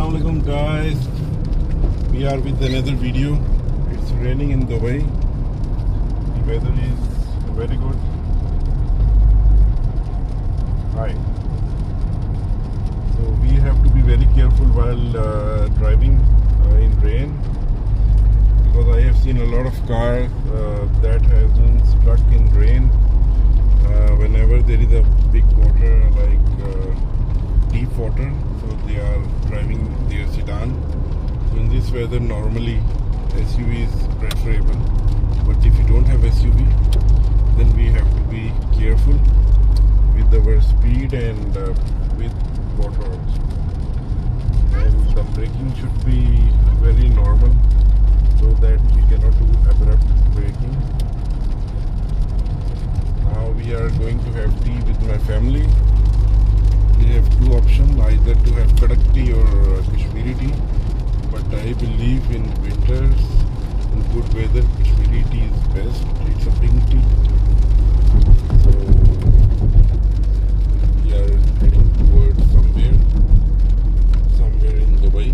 Assalamualaikum guys. We are with another video. It's raining in Dubai. The weather is very good. Hi. So we have to be very careful while driving in rain, because I have seen a lot of cars that has been stuck in rain whenever there is a big water, like deep water. So they are driving their sedan. So in this weather, normally SUV is preferable. But if you don't have SUV, then we have to be careful with our speed and with water also. And the braking should be very normal, so that we cannot do abrupt braking. Now we are going to have tea with my family. We have two options, either to have Kadak tea or Kashmiri tea. But I believe in winters, in good weather, Kashmiri tea is best. It's a pink tea. So we are heading towards somewhere in Dubai.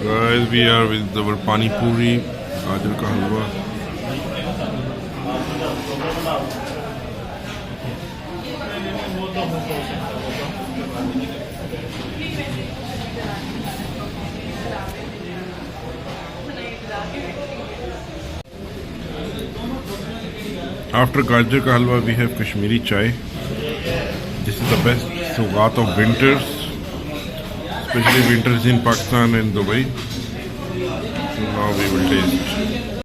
Guys, we are with our pani puri, gajar ka halwa. After gajar ka halwa, we have Kashmiri chai. This is the best sugat of winters, especially winters in Pakistan and Dubai. So now we will taste.